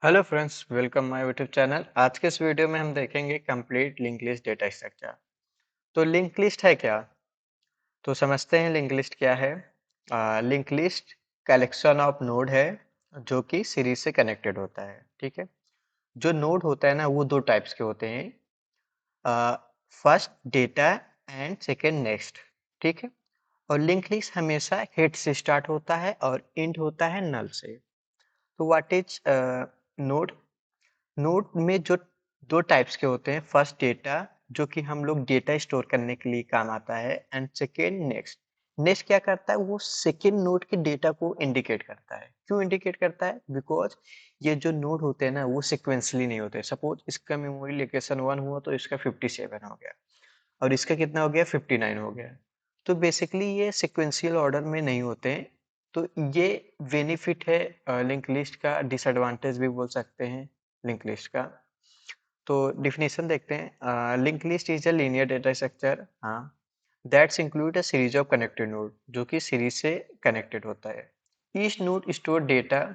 Hello friends, welcome my YouTube channel. आज के इस वीडियो में हम देखेंगे complete link list data structure. तो लिंक लिस्ट है क्या? तो समझते हैं लिंक लिस्ट क्या है। Link list collection of node है जो कि सीरीज से कनेक्टेड होता है। ठीक है। जो नोड होता है ना, वो दो टाइप्स के होते हैं। First data and second next. ठीक है। और लिंक लिस्ट हमेशा हेड से स्टार्ट होता है और एंड होता है नल से। तो व्हाट इज नोड? नोड में जो दो टाइप्स के होते हैं, फर्स्ट डेटा जो कि हम लोग डेटा स्टोर करने के लिए काम आता है, एंड सेकेंड नेक्स्ट। नेक्स्ट क्या करता है? वो सेकेंड नोड के डेटा को इंडिकेट करता है। क्यों इंडिकेट करता है? बिकॉज ये जो नोड होते हैं ना, वो सिक्वेंसली नहीं होते। सपोज इसका मेमोरी लोकेशन 1 हुआ तो इसका 57 हो गया, और इसका कितना हो गया? 59 हो गया। तो बेसिकली ये सिक्वेंशियल ऑर्डर में नहीं होते हैं। तो ये बेनिफिट है लिंक लिस्ट का, डिसएडवांटेज भी बोल सकते हैं लिंक लिस्ट का। तो डिफिनेशन देखते हैं। Link list is a linear data structure, हाँ, that's include a series of connected node, जो कि सीरीज से कनेक्टेड होता है। Each node store data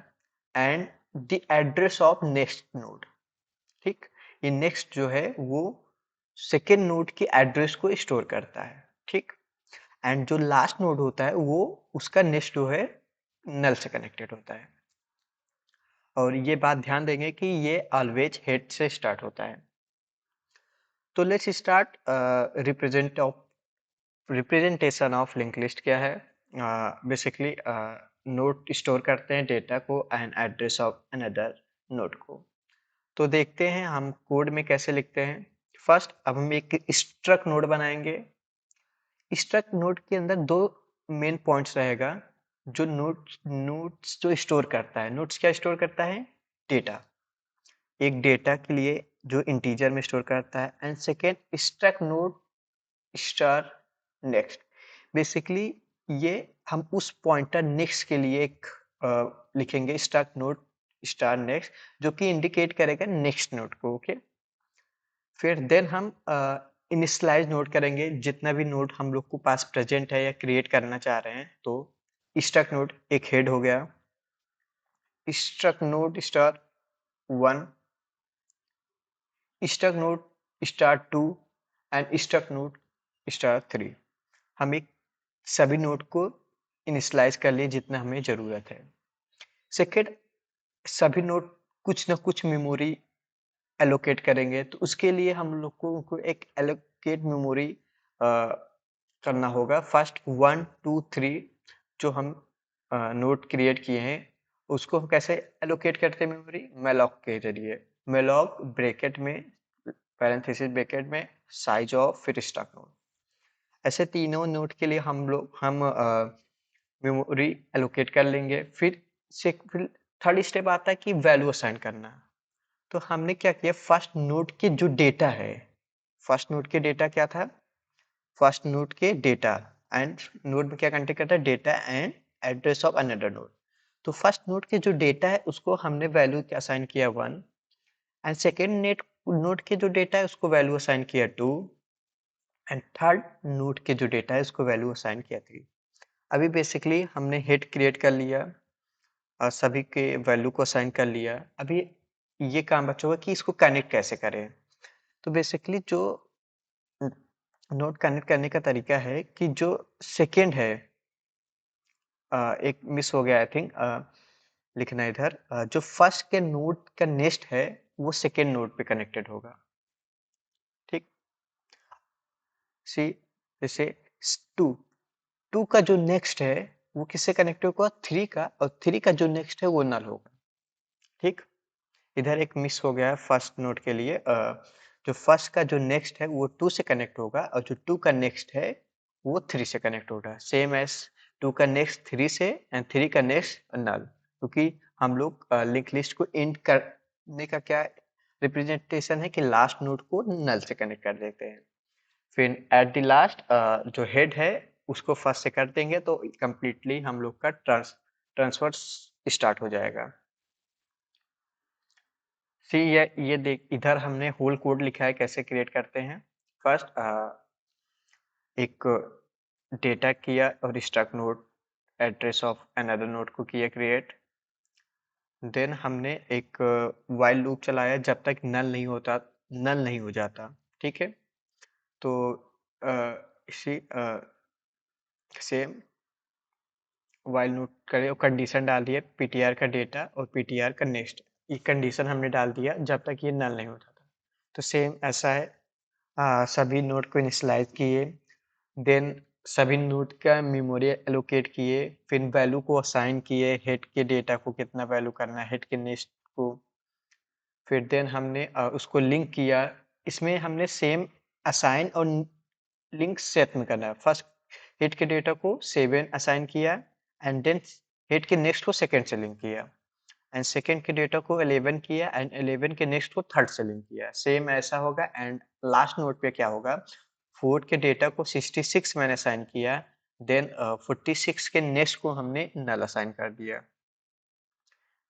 and the address of next node. ठीक। ये नेक्स्ट जो है वो सेकेंड नोड की एड्रेस को स्टोर करता है। ठीक। एंड जो लास्ट नोड होता है वो उसका नेक्स्ट जो है नल से कनेक्टेड होता है। और ये बात ध्यान देंगे कि ये ऑलवेज हेड से स्टार्ट होता है। तो let's start. Representation of link list क्या है? बेसिकली नोड स्टोर करते हैं डेटा को and address of another node को। तो देखते हैं हम कोड में कैसे लिखते हैं। फर्स्ट, अब हम एक स्ट्रक्ट नोड बनाएंगे। स्ट्रक्ट नोड के अंदर दो मेन पॉइंट्स रहेगा। जो नोड्स नोड्स जो स्टोर करता है, नोड्स क्या स्टोर करता है? डेटा। एक डेटा के लिए जो इंटीजर में स्टोर करता है, and second struct node star next. Basically ये हम उस पॉइंटर नेक्स्ट के लिए एक लिखेंगे, स्ट्रक्ट नोड स्टार नेक्स्ट, जो कि इंडिकेट करेगा नेक्स्ट नोड को। ओके। फिर देन हम इनिशियलाइज नोड करेंगे जितना भी नोड हम लोग को पास प्रेजेंट है या क्रिएट करना चाह रहे हैं। तो स्ट्रक्ट नोड एक हेड हो गया, struct node star 1, struct node star 2 and struct node star 3। हम एक सभी नोड को इनिशियलाइज कर लिए जितना हमें जरूरत है। सेकेंड, सभी नोड कुछ ना कुछ मेमोरी एलोकेट करेंगे। तो उसके लिए हम लोग को उनको एक एलोकेट मेमोरी करना होगा। फर्स्ट 1 2 3 जो हम नोड क्रिएट किए हैं, उसको हम कैसे एलोकेट करते हैं मेमोरी? मेलॉक के जरिए। मेलॉक ब्रैकेट में, पैरेंथेसिस ब्रैकेट में, साइज ऑफ, फिर स्टॉक नोड। ऐसे तीनों नोड के लिए हम मेमोरी एलोकेट कर लेंगे। फिर थर्ड स्टेप आता है कि वैल्यू असाइन करना। तो हमने क्या किया? फर्स्ट नोड के जो डेटा है, फर्स्ट नोड के डेटा क्या था? फर्स्ट नोड के डेटा, एंड नोड में क्या कंटेन करता है? Data and address of another node. तो फर्स्ट नोड के जो डेटा है उसको हमने वैल्यू असाइन किया 1, एंड सेकेंड नेट नोड के जो डेटा है उसको वैल्यू असाइन किया 2, एंड थर्ड नोड के जो डेटा है उसको वैल्यू असाइन किया 3। अभी बेसिकली हमने हेड क्रिएट कर लिया और सभी के वैल्यू को असाइन कर लिया। अभी ये काम बचा हुआ कि इसको कनेक्ट कैसे करें। तो बेसिकली जो नोड कनेक्ट करने का तरीका है कि जो सेकेंड है, एक मिस हो गया आई थिंक लिखना इधर। जो फर्स्ट के नोड का नेक्स्ट है वो सेकेंड नोड पे कनेक्टेड होगा। ठीक। सी, जैसे टू, टू का जो नेक्स्ट है वो किससे कनेक्टेड होगा? 3 का, और 3 का जो नेक्स्ट है वो नल होगा। ठीक। इधर एक मिस हो गया है फर्स्ट नोड के लिए। जो फर्स्ट का जो नेक्स्ट है वो 2 से कनेक्ट होगा, और जो 2 का नेक्स्ट है वो 3 से कनेक्ट होगा। सेम एज 2 का नेक्स्ट 3 से, एंड 3 का नेक्स्ट नल। क्योंकि हम लोग लिंक लिस्ट को एंड करने का क्या रिप्रेजेंटेशन है कि लास्ट नोड को नल से कनेक्ट कर देते हैं। फिर एट द लास्ट जो हेड है उसको फर्स्ट से कर देंगे तो कंप्लीटली हम लोग का ट्रांसफर स्टार्ट हो जाएगा। सी, ये देख, इधर हमने होल कोड लिखा है कैसे क्रिएट करते हैं। फर्स्ट एक डेटा किया और struct node address of another node को किया क्रिएट। देन हमने एक व्हाइल लूप चलाया जब तक नल नहीं हो जाता। ठीक है, तो इसी सेम व्हाइल लूप करे और कंडीशन डाल दिया पीटीआर का डेटा और पीटीआर का नेक्स्ट, ये कंडीशन हमने डाल दिया जब तक ये नल नहीं होता था। तो सेम ऐसा है, सभी नोड को इनिशियलाइज किए, देन सभी नोड का मेमोरी एलोकेट किए, फिर वैल्यू को असाइन किए, हेड के डेटा को कितना वैल्यू करना है, हेड के नेक्स्ट को, फिर देन हमने उसको लिंक किया। इसमें हमने सेम असाइन और लिंक सेट में करना है। फर्स्ट हेड के डेटा को 7 असाइन किया एंड देन हेड के नेक्स्ट को सेकंड से लिंक किया एंड सेकंड के डेटा को 11 किया एंड 11 के नेक्स्ट को थर्ड से लिंक किया। सेम ऐसा होगा एंड लास्ट नोड पे क्या होगा, फोर्थ के डेटा को 66 मैंने असाइन किया, देन 46 के नेक्स्ट को हमने नल असाइन कर दिया।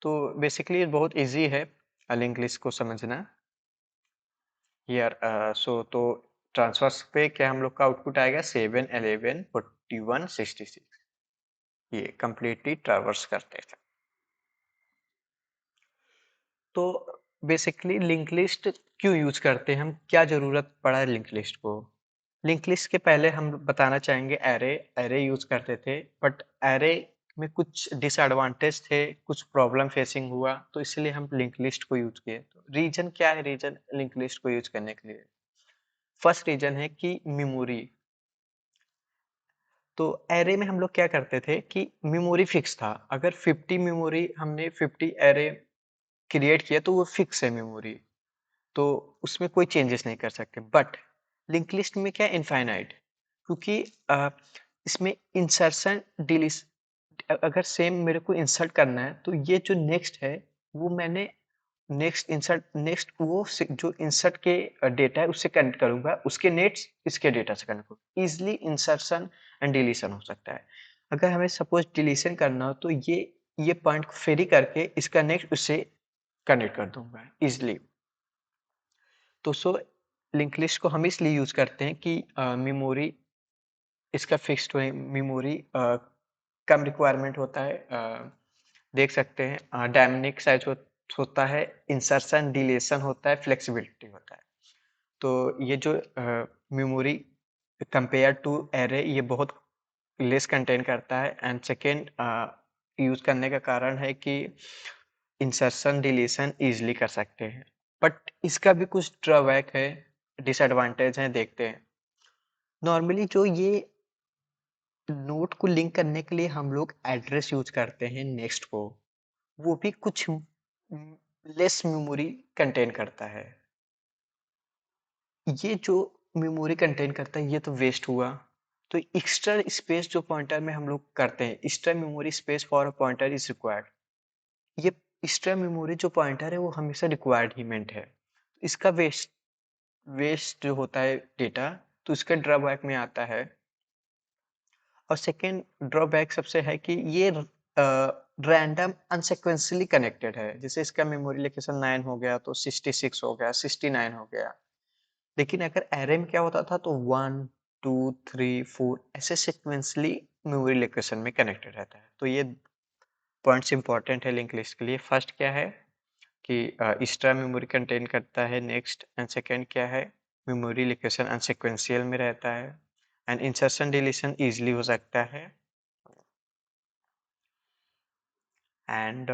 तो बेसिकली बहुत इजी है लिंक लिस्ट को समझना। हियर तो ट्रांसफर्स पे क्या हम लोग का आउटपुट आएगा 7 11 41 66, ये कंप्लीटली ट्रावर्स करते थे। तो बेसिकली लिंक लिस्ट क्यों यूज करते हैं हम, क्या जरूरत पड़ा है लिंक लिस्ट को। लिंक लिस्ट के पहले हम बताना चाहेंगे एरे, एरे यूज करते थे, बट एरे में कुछ डिसएडवांटेज थे, कुछ प्रॉब्लम फेसिंग हुआ, तो इसलिए हम लिंक लिस्ट को यूज किए। तो रीजन क्या है, रीजन लिंक लिस्ट को यूज करने के लिए, फर्स्ट रीजन है कि मेमोरी। तो एरे में हम लोग क्या करते थे कि मेमोरी फिक्स था, अगर 50 मेमोरी हमने 50 एरे क्रिएट किया तो वो फिक्स है मेमोरी, तो उसमें कोई चेंजेस नहीं कर सकते। बट लिंक लिस्ट में क्या इनफाइनाइट, क्योंकि इसमें इंसर्शन डिलीशन, अगर सेम मेरे को इंसर्ट करना है तो ये जो नेक्स्ट है वो मैंने नेक्स्ट इंसर्ट, नेक्स्ट वो जो इंसर्ट के डेटा है उससे कनेक्ट करूंगा, उसके नेट्स इसके डेटा से कनेक्ट करूंगा, इजिली इंसर्शन एंड डिलीशन हो सकता है। अगर हमें सपोज डिलीशन करना हो तो ये पॉइंट को फेरी करके इसका नेक्स्ट उससे कनेक्ट कर दूंगा इजिली। तो लिंक लिस्ट को हम इसलिए यूज करते हैं कि मेमोरी इसका फिक्स्ड हो, मेमोरी कम रिक्वायरमेंट होता है, देख सकते हैं डायनामिक साइज होता है, इंसर्शन डिलीशन होता है, फ्लेक्सिबिलिटी होता है। तो ये जो मेमोरी कंपेयर टू एरे ये बहुत लेस कंटेन करता है एंड सेकेंड यूज करने का कारण है कि इंसर्शन डिलीशन इजिली कर सकते हैं। बट इसका भी कुछ ड्रॉबैक है, डिसएडवांटेज है, देखते हैं। नॉर्मली जो ये नोट को लिंक करने के लिए हम लोग एड्रेस यूज करते हैं नेक्स्ट को, वो भी कुछ लेस मेमोरी कंटेन करता है। ये जो मेमोरी कंटेन करता है ये तो वेस्ट हुआ। तो एक्स्ट्रा स्पेस जो पॉइंटर में हम लोग करते हैं, extra memory space for a pointer is required, ये एक्स्ट्रा मेमोरी जो पॉइंटर है वो हमेशा रिक्वायर्ड ही मेंट है। इसका वेस्ट वेस्ट जो होता है डेटा, तो इसका ड्रॉबैक में आता है। और सेकेंड ड्रॉबैक सबसे है कि ये रैंडम अनसिक्वेंशियली कनेक्टेड है, जैसे इसका मेमोरी लोकेशन 9 हो गया तो 66 हो गया, 69 हो गया। लेकिन अगर एरे में क्या होता था तो 1 2 3 4 ऐसे सिक्वेंसली मेमोरी लोकेशन में कनेक्टेड रहता है। तो ये पॉइंट्स इंपॉर्टेंट है लिंक लिस्ट के लिए। फर्स्ट क्या है कि एक्स्ट्रा मेमोरी कंटेन करता है, नेक्स्ट एंड सेकेंड क्या है, मेमोरी लोकेशन अनसिक्वेंशियल में रहता है एंड इंसर्शन डिलीशन इजीली हो सकता है। एंड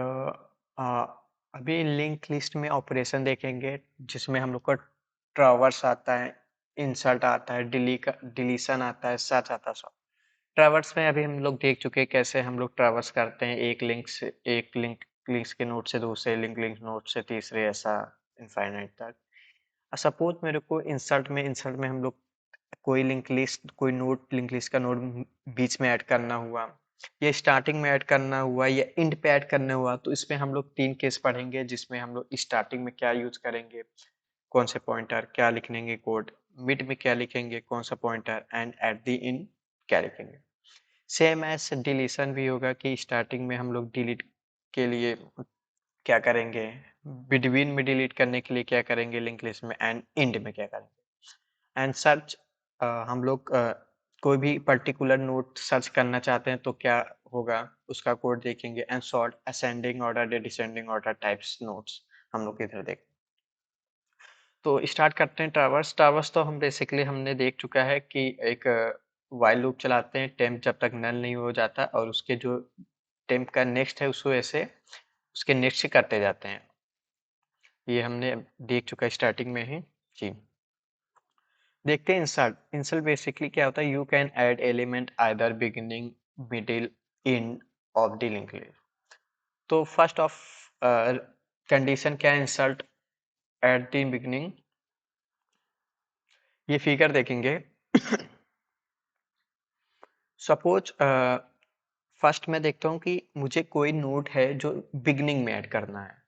अभी लिंक लिस्ट में ऑपरेशन देखेंगे जिसमें हम लोग का ट्रावर्स आता है, इंसर्ट आता है, डिलीशन आता है, सर्च आता है, सब। ट्रावर्स में अभी हम लोग देख चुके हैं कैसे हम लोग ट्रावर्स करते हैं, एक लिंक्स के नोड से दूसरे लिंक नोड से तीसरे, ऐसा इनफाइनाइट तक। सपोज मेरे को इंसर्ट में हम लोग कोई लिंक लिस्ट का नोड बीच में ऐड करना हुआ, या स्टार्टिंग में ऐड करना हुआ, या एंड पे ऐड करना हुआ, तो इसमें हम लोग 3 केस पढ़ेंगे जिसमें हम लोग स्टार्टिंग में क्या यूज करेंगे, कौन से पॉइंटर क्या लिखेंगे कोड, मिड में क्या लिखेंगे कौन सा pointer, and at the end क्या लिखेंगे। सेम एज डिलीशन भी होगा कि स्टार्टिंग में हम लोग डिलीट के लिए क्या करेंगे, बिटवीन में डिलीट करने के लिए क्या करेंगे लिंक लिस्ट में, एंड एंड में क्या करेंगे। एंड सर्च हम लोग कोई भी पर्टिकुलर नोट सर्च करना चाहते हैं तो क्या होगा उसका कोड देखेंगे एंड सॉर्ट असेंडिंग ऑर्डर या डिसेंडिंग ऑर्डर टाइप्स नोड्स हम लोग इधर देख। तो स्टार्ट करते हैं ट्रावर्स। ट्रावर्स तो हम बेसिकली हमने देख चुका है कि एक व्हाइल लूप चलाते हैं टेम्प जब तक नल नहीं हो जाता और उसके जो टेम्प का नेक्स्ट है उसको ऐसे उसके नेक्स्ट से करते जाते हैं। ये हमने देख चुका है स्टार्टिंग में ही जी। देखते हैं इंसर्ट। इंसर्ट बेसिकली क्या होता है, you can add element either beginning middle end of the link list. तो फर्स्ट ऑफ कंडीशन क्या है इंसर्ट एट द बिगिनिंग। ये फिगर देखेंगे सपोज फर्स्ट मैं देखता हूँ कि मुझे कोई नोड है जो बिगनिंग में ऐड करना है।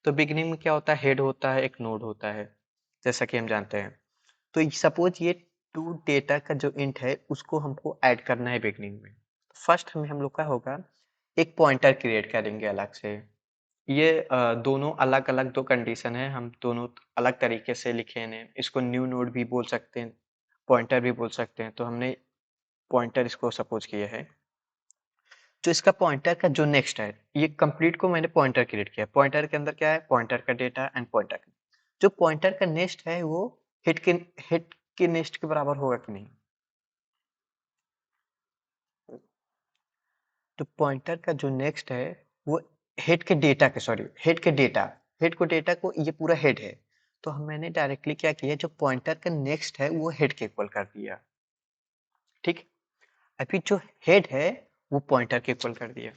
तो बिगनिंग में क्या होता है, हेड होता है, एक नोड होता है, जैसा कि हम जानते हैं। तो सपोज ये टू डेटा का जो इंट है उसको हमको ऐड करना है बिगनिंग में। फर्स्ट हमें हम लोग का होगा एक पॉइंटर क्रिएट करेंगे अलग से। ये दोनों अलग अलग दो कंडीशन है, हम दोनों अलग तरीके से लिखे हैं। इसको न्यू नोड भी बोल सकते हैं, पॉइंटर भी बोल सकते हैं। तो हमने पॉइंटर इसको सपोज किया है। जो इसका पॉइंटर का जो नेक्स्ट है, ये कंप्लीट को मैंने पॉइंटर क्रिएट किया। पॉइंटर के अंदर क्या है, पॉइंटर का डेटा एंड पॉइंटर का जो पॉइंटर का नेक्स्ट है वो हिट के नेक्स्ट के बराबर होगा कि नहीं। तो पॉइंटर का जो नेक्स्ट है वो हेड के डेटा के सॉरी हेड के डेटा हेड को डेटा को ये पूरा हेड है। तो हम मैंने डायरेक्टली क्या किया, जो पॉइंटर का नेक्स्ट है वो हेड के इक्वल कर दिया। ठीक, अभी जो हेड है वो पॉइंटर के इक्वल कर दिया।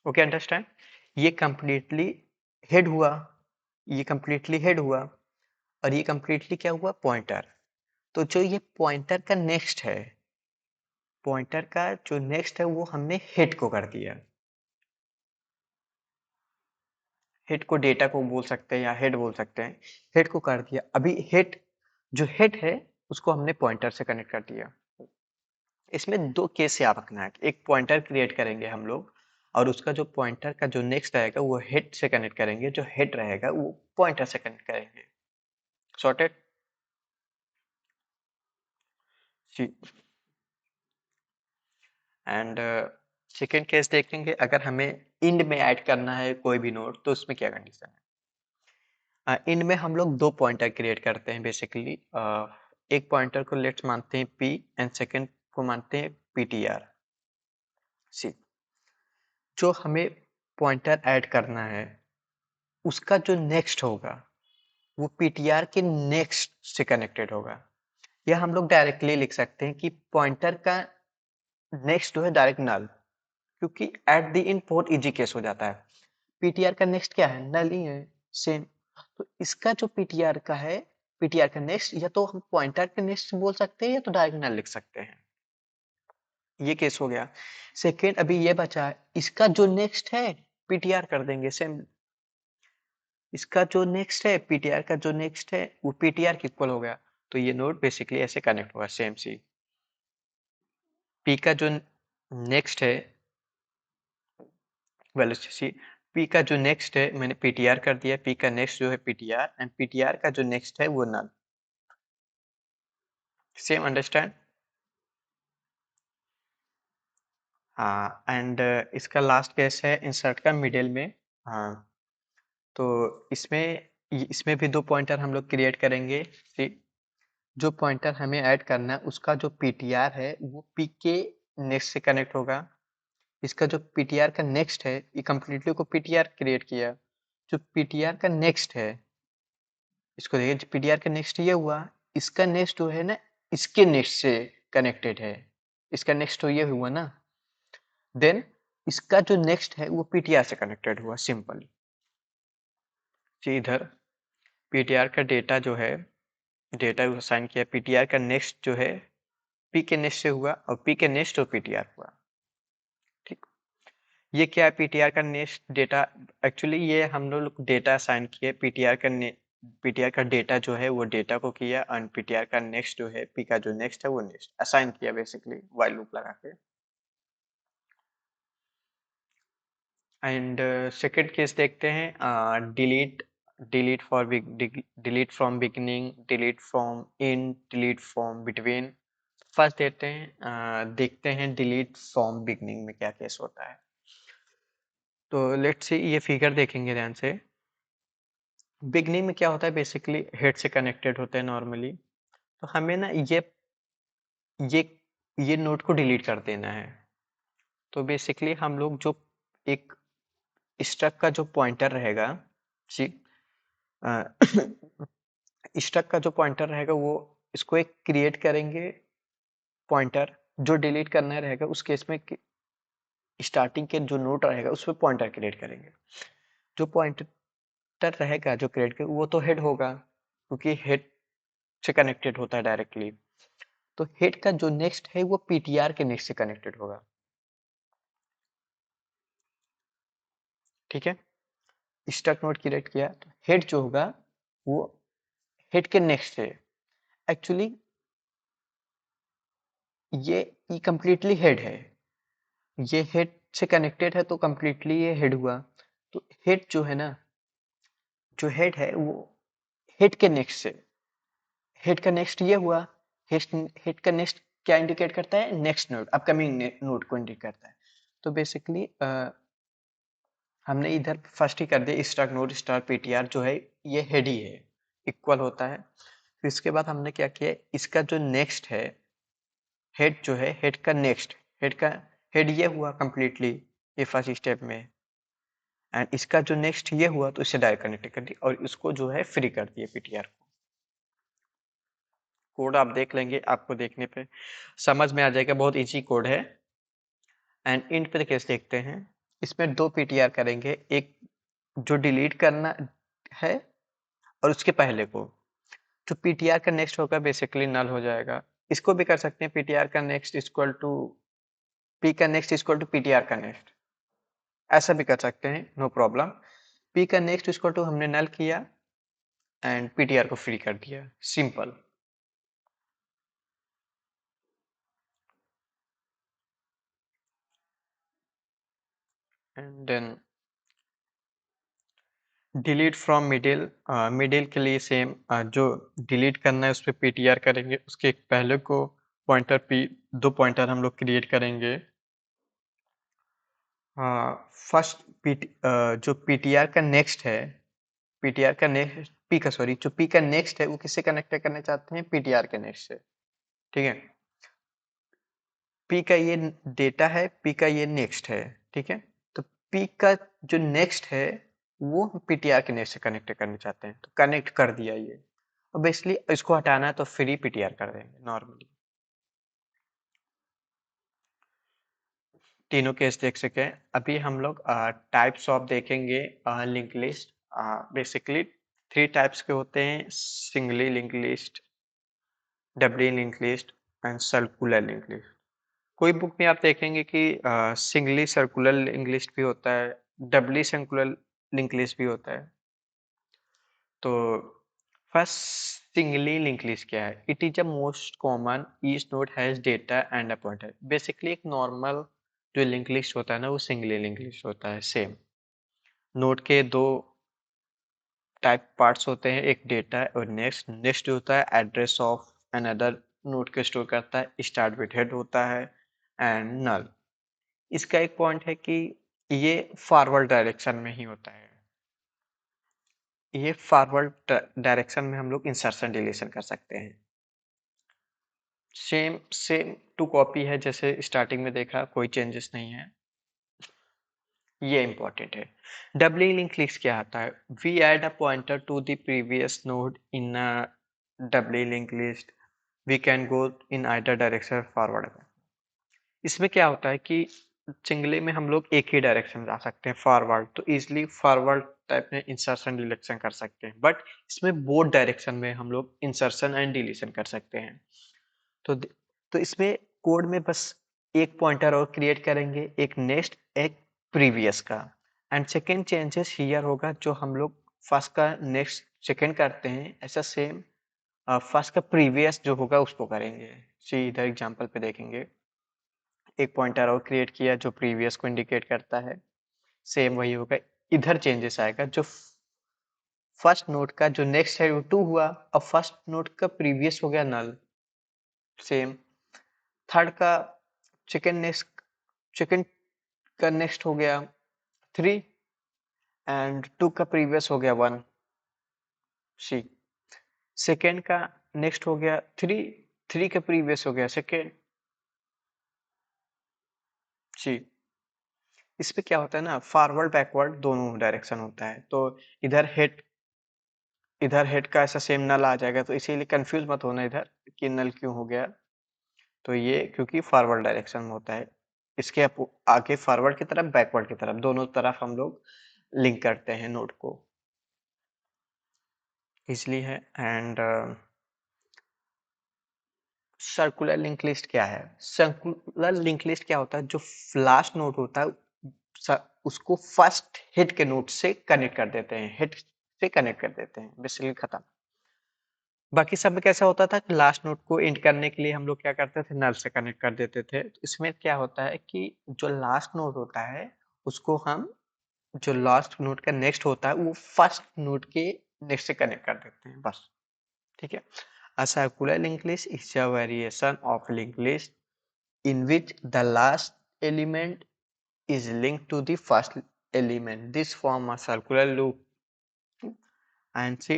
Okay understand. ये कंप्लीटली हेड हुआ, ये कंप्लीटली हेड हुआ और ये कंप्लीटली क्या हुआ, पॉइंटर। तो जो ये पॉइंटर का नेक्स्ट है, पॉइंटर का जो नेक्स्ट है वो हमने हेड को कर दिया। हेड को डेटा को बोल सकते हैं या हेड बोल सकते हैं, हेड को कर दिया। अभी हेड जो हेड है उसको हमने पॉइंटर से कनेक्ट कर दिया। इसमें दो केस याद रखना है, एक पॉइंटर क्रिएट करेंगे हम लोग और उसका जो पॉइंटर का जो नेक्स्ट रहेगा वो हेड से कनेक्ट करेंगे, जो हेड रहेगा वो पॉइंटर से कनेक्ट करेंगे। सॉर्टेड जी। एंड सेकेंड केस देखेंगे, अगर हमें इंड में ऐड करना है कोई भी नोड तो उसमें क्या कंडीशन है। इंड में हम लोग दो पॉइंटर क्रिएट करते हैं बेसिकली। एक पॉइंटर को लेट्स मानते हैं पी एंड सेकेंड को मानते हैं पीटीआर। सी, जो हमें पॉइंटर ऐड करना है उसका जो नेक्स्ट होगा वो पीटीआर के नेक्स्ट से कनेक्टेड होगा। या हम लोग डायरेक्टली लिख सकते हैं कि पॉइंटर का नेक्स्ट जो है डायरेक्ट नल, क्योंकि एट द इन बहुत इजी केस हो जाता है। पीटीआर का नेक्स्ट क्या है, नल ही है, सेम। तो इसका जो पीटीआर का है, पीटीआर का नेक्स्ट या तो हम पॉइंटर के नेक्स्ट बोल सकते हैं या तो डायरेक्ट नल लिख सकते हैं। ये केस हो गया। सेकेंड अभी ये बचा है, इसका जो नेक्स्ट है पीटीआर कर देंगे सेम। इसका जो नेक्स्ट है पीटीआर का जो नेक्स्ट है वो पीटीआर के इक्वल हो गया। तो ये नोड बेसिकली ऐसे कनेक्ट हुआ सेम सी। पी का जो नेक्स्ट है वेलोसिटी, पी का जो नेक्स्ट है मैंने पीटीआर कर दिया, पी का नेक्स्ट जो है पीटीआर एंड पीटीआर का जो नेक्स्ट है वो नल। Same understand. हाँ एंड इसका लास्ट केस है इंसर्ट का मिडिल में। हाँ, तो इसमें भी दो पॉइंटर हम लोग क्रिएट करेंगे। जो पॉइंटर हमें ऐड करना है उसका जो पीटीआर है वो पी के नेक्स्ट से कनेक्ट होगा। इसका जो पीटीआर का नेक्स्ट है, ये कंप्लीटली को पीटीआर क्रिएट किया। जो पीटीआर का नेक्स्ट है इसको देखिए, पीटीआर का नेक्स्ट ये हुआ, इसका नेक्स्ट जो है ना इसके नेक्स्ट से कनेक्टेड है। इसका नेक्स्ट तो ये हुआ ना, देन इसका जो नेक्स्ट है वो पीटीआर से कनेक्टेड हुआ सिंपल। जी, इधर पीटीआर का डेटा जो है, डेटा असाइन किया, पीटीआर का नेक्स्ट जो है पी के नेक्स्ट से हुआ और पी के नेक्स्ट और पीटीआर हुआ। ठीक, ये क्या है पीटीआर का नेक्स्ट डेटा। एक्चुअली ये हम लोग डेटा असाइन किए, पीटीआर का डेटा जो है वो डेटा को किया और पीटीआर का नेक्स्ट जो है पी का जो नेक्स्ट है वो नेक्स्ट असाइन किया बेसिकली व्हाइल लूप लगा के। एंड सेकंड केस देखते हैं, delete delete from beginning, delete from in, delete from between. First देखते हैं डिलीट फ्रॉम बिगनिंग में क्या केस होता है। तो लेट्स से ये फिगर देखेंगे ध्यान से। बिगनिंग में क्या होता है, बेसिकली हेड से कनेक्टेड होते हैं नॉर्मली। तो हमें ना ये ये नोड को डिलीट कर देना है। तो बेसिकली हम लोग जो एक स्टक का जो पॉइंटर रहेगा, जी, स्टक का जो पॉइंटर रहेगा वो इसको एक क्रिएट करेंगे पॉइंटर। जो डिलीट करना रहेगा उस केस में स्टार्टिंग के जो नोड रहेगा उस पर पॉइंटर क्रिएट करेंगे। जो पॉइंटर रहेगा जो क्रिएट कर वो तो हेड होगा, क्योंकि हेड से कनेक्टेड होता है डायरेक्टली। तो हेड का जो नेक्स्ट है वो पीटीआर के नेक्स्ट से कनेक्टेड होगा। ठीक है, स्टक नोड क्रिएट किया तो हेड जो होगा वो हेड के नेक्स्ट है। एक्चुअली ये कंप्लीटली हेड है, ये हेड से कनेक्टेड है तो कंप्लीटली ये हेड हुआ। तो हेड जो है ना, जो हेड है वो हेड के नेक्स्ट से, हेड का नेक्स्ट ये हुआ। हेड का नेक्स्ट क्या इंडिकेट करता है, नेक्स्ट नोड, अपकमिंग नोड को इंडिकेट करता है। तो बेसिकली हमने इधर फर्स्ट ही कर दिया, स्टार नोड स्टार पीटीआर जो है ये हेड ही है, इक्वल होता है। फिर इसके बाद हमने क्या किया, इसका जो नेक्स्ट है हेड जो है, हेड का नेक्स्ट, हेड का हेड ये हुआ कंप्लीटली ये फर्स्ट स्टेप में। एंड इसका जो नेक्स्ट ये हुआ तो इससे डायरेक्ट कनेक्ट कर दिया और इसको जो है फ्री कर दिया पीटीआर को। कोड आप देख लेंगे, आपको देखने पे समझ में आ जाएगा, बहुत इजी कोड है। एंड इंड पे केस देखते हैं। इसमें दो पीटीआर करेंगे, एक जो डिलीट करना है और उसके पहले को। जो पीटीआर का नेक्स्ट होगा बेसिकली नल हो जाएगा। इसको भी कर सकते हैं, पीटीआर का नेक्स्ट इक्वल टू पी का नेक्स्ट इक्वल टू पीटीआर का नेक्स्ट, ऐसा भी कर सकते हैं, नो प्रॉब्लम। पी का नेक्स्ट इक्वल टू हमने नल किया एंड पीटीआर को फ्री कर दिया, simple. And then delete from middle, middle के लिए सेम, जो डिलीट करना है उस पर पीटीआर करेंगे, उसके एक पहले को पॉइंटर पी, दो पॉइंटर हम लोग क्रिएट करेंगे। फर्स्ट जो पीटीआर का नेक्स्ट है, पीटीआर का नेक्स्ट पी का सॉरी जो पी का नेक्स्ट है वो किससे कनेक्ट करना चाहते हैं, पीटीआर के नेक्स्ट से। ठीक है, पी का ये डेटा है, पी का ये नेक्स्ट है। ठीक है, तो पी का जो नेक्स्ट है वो पीटीआर के नेक्स्ट से कनेक्ट करना चाहते हैं, तो कनेक्ट कर दिया ये। अब इसलिए इसको हटाना है तो फ्री पीटीआर कर देंगे नॉर्मली। तीनों केस देख सके। अभी हम लोग टाइप्स ऑफ देखेंगे link list. Basically three types के होते हैं, singly link list, doubly link list and circular link list. कोई बुक में आप देखेंगे कि सिंगली सर्कुलर लिंक लिस्ट भी होता है, डबली सर्कुलर लिंक लिस्ट भी होता है। तो फर्स्ट सिंगली लिंक लिस्ट क्या है, it is a most common, each node has data and a pointer. Basically एक नॉर्मल जो लिंक लिस्ट होता है ना वो सिंगली लिंक लिस्ट होता है। सेम नोड के दो टाइप पार्ट्स होते हैं, एक डेटा और नेक्स्ट। नेक्स्ट होता है एड्रेस ऑफ अनदर नोड को स्टोर करता है, स्टार्ट विद हेड होता है एंड नल। इसका एक पॉइंट है कि ये फॉरवर्ड डायरेक्शन में ही होता है, ये फॉरवर्ड डायरेक्शन में हम लोग इंसर्शन डिलीशन कर सकते हैं। सेम सेम टू कॉपी है जैसे स्टार्टिंग में देखा, कोई चेंजेस नहीं है, ये इंपॉर्टेंट है। डबली लिंक लिस्ट क्या आता है, we add a pointer to the previous node in a doubly link list, we can go in either direction forward. इसमें क्या होता है कि सिंगली में हम लोग एक ही डायरेक्शन जा सकते हैं फॉरवर्ड, तो इजिली फॉरवर्ड टाइप में इंसर्शन डिलीशन कर सकते हैं। बट इसमें बोथ डायरेक्शन में हम लोग इंसर्शन एंड डिलीशन कर सकते हैं। तो तो इसमें कोड में बस एक पॉइंटर और क्रिएट करेंगे, एक नेक्स्ट एक प्रीवियस का। एंड सेकेंड चेंजेस हियर होगा, जो हम लोग फर्स्ट का नेक्स्ट सेकेंड करते हैं ऐसा सेम फर्स्ट का प्रीवियस जो होगा उसको करेंगे। सी इधर एग्जांपल पे देखेंगे, एक पॉइंटर और क्रिएट किया जो प्रीवियस को इंडिकेट करता है, सेम वही होगा। इधर चेंजेस आएगा, जो फर्स्ट नोड का जो नेक्स्ट है वो 2 हुआ, अब फर्स्ट नोड का प्रीवियस हो गया नल, सेम। थर्ड का चिकन का नेक्स्ट हो गया 3 एंड 2 का प्रीवियस हो गया 1 सी। सेकेंड का नेक्स्ट हो गया 3 का प्रीवियस हो गया सेकेंड सी। इस पे क्या होता है ना, फॉरवर्ड बैकवर्ड दोनों डायरेक्शन होता है, तो इधर हेड का ऐसा सेम नल आ जाएगा, तो इसीलिए कंफ्यूज मत होना इधर कि नल क्यों हो गया। तो ये क्योंकि फॉरवर्ड डायरेक्शन में होता है, इसके आगे फॉरवर्ड की तरफ बैकवर्ड की तरफ दोनों तरफ हम लोग लिंक करते हैं नोड को, इसलिए है। एंड सर्कुलर लिंक लिस्ट क्या है? सर्कुलर लिंक लिस्ट क्या होता है, जो लास्ट नोड होता है उसको फर्स्ट हेड के नोड से कनेक्ट कर देते हैं, हेड से कनेक्ट कर देते हैं, बेसिकली खत्म। बाकी सब में कैसा होता था कि लास्ट नोड को एंड करने के लिए हम लोग क्या करते थे, नल से कनेक्ट कर देते थे। तो इसमें क्या होता है कि जो लास्ट नोड होता है उसको हम, जो लास्ट नोड का नेक्स्ट होता है वो फर्स्ट नोड के नेक्स्ट से कनेक्ट कर देते हैं, बस। ठीक है। A circular linked list is a variation of linked list in which the last element is linked to the first element. This form a circular loop, and see,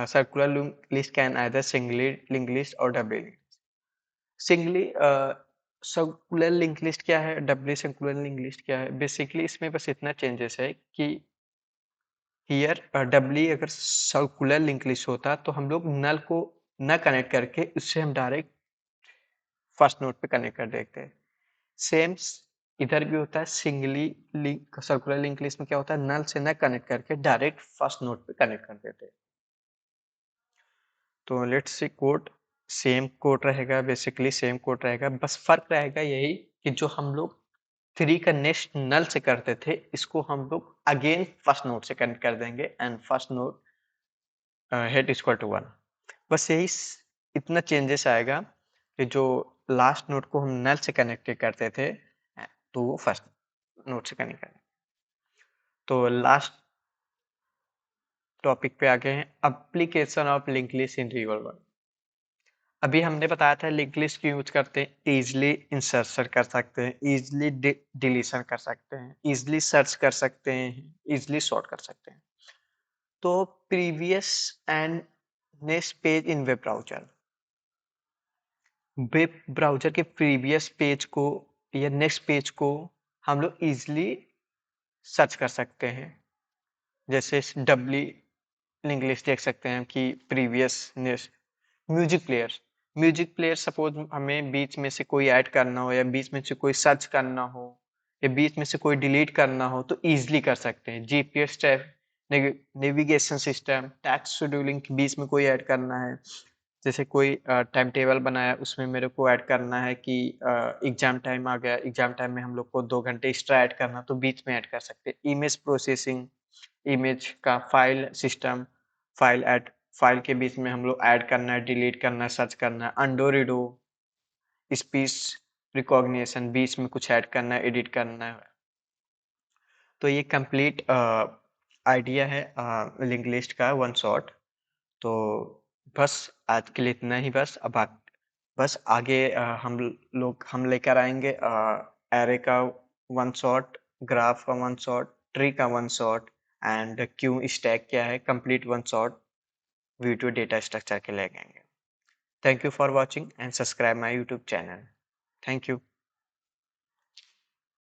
circular linked list can either singly linked list or doubly linked. Singly circular link list क्या है, डबली circular link list क्या है? Basically इसमें बस इतना changes है कि here डबली अगर सर्कुलर लिंक लिस्ट होता तो हम लोग नल को न कनेक्ट करके उससे हम डायरेक्ट फर्स्ट नोड पे कनेक्ट कर देते हैं। सेम इधर भी होता है, singly link circular link list में क्या होता है, नल से न कनेक्ट करके डायरेक्ट फर्स्ट नोड पे कनेक्ट कर देते हैं। तो let's see code, same code रहेगा, बेसिकली सेम कोड रहेगा, बस फर्क रहेगा यही कि जो हम लोग 3 का नेक्स्ट नल से करते थे, इसको हम लोग अगेन फर्स्ट नोड से कनेक्ट कर देंगे and first node head equal to 1। बस यही इतना चेंजेस आएगा कि जो लास्ट नोड को हम नल से कनेक्ट करते थे तो वो फर्स्ट नोड से कनेक्ट करें। तो लास्ट टॉपिक पे आ गए हैं, application of link list in real world. अभी हमने बताया था लिंक लिस्ट क्यों यूज करते हैं, इजिली इंसर्शन कर सकते हैं, इजिली डिलीशन कर सकते हैं, इजिली सर्च कर सकते हैं, इजिली सॉर्ट कर सकते हैं। तो previous and next page in web browser के प्रीवियस पेज को या नेक्स्ट पेज को हम लोग इजिली सर्च कर सकते हैं। जैसे डबली लिंक लिस्ट देख सकते हैं कि previous next music player suppose हमें बीच में से कोई ऐड करना हो या बीच में से कोई सर्च करना हो या बीच में से कोई डिलीट करना हो तो इजीली कर सकते हैं। GPS tab, navigation system, tax scheduling के बीच में कोई ऐड करना है, जैसे कोई टाइम टेबल बनाया उसमें मेरे को ऐड करना है कि एग्जाम टाइम आ गया, एग्जाम टाइम में हम लोग को 2 घंटे एक्स्ट्रा ऐड करना, तो बीच में ऐड कर सकते हैं। इमेज प्रोसेसिंग, इमेज का फाइल सिस्टम, फाइल के बीच में हम लोग ऐड करना है, डिलीट करना है, सर्च करना है, अंडो रीडो, स्पीच रिकॉग्निशन, बीच में कुछ ऐड करना है, एडिट करना है। तो ये कंप्लीट आइडिया है लिंक लिस्ट का, वन शॉट। तो बस आज के लिए इतना ही, बस अब बस आगे हम लेकर आएंगे एरे का वन शॉट, ग्राफ का वन शॉट, ट्री का वन शॉट एंड क्यों स्टैक क्या है, complete one shot video data structure के लेके आएंगे। Thank you for watching and subscribe my YouTube channel. Thank you.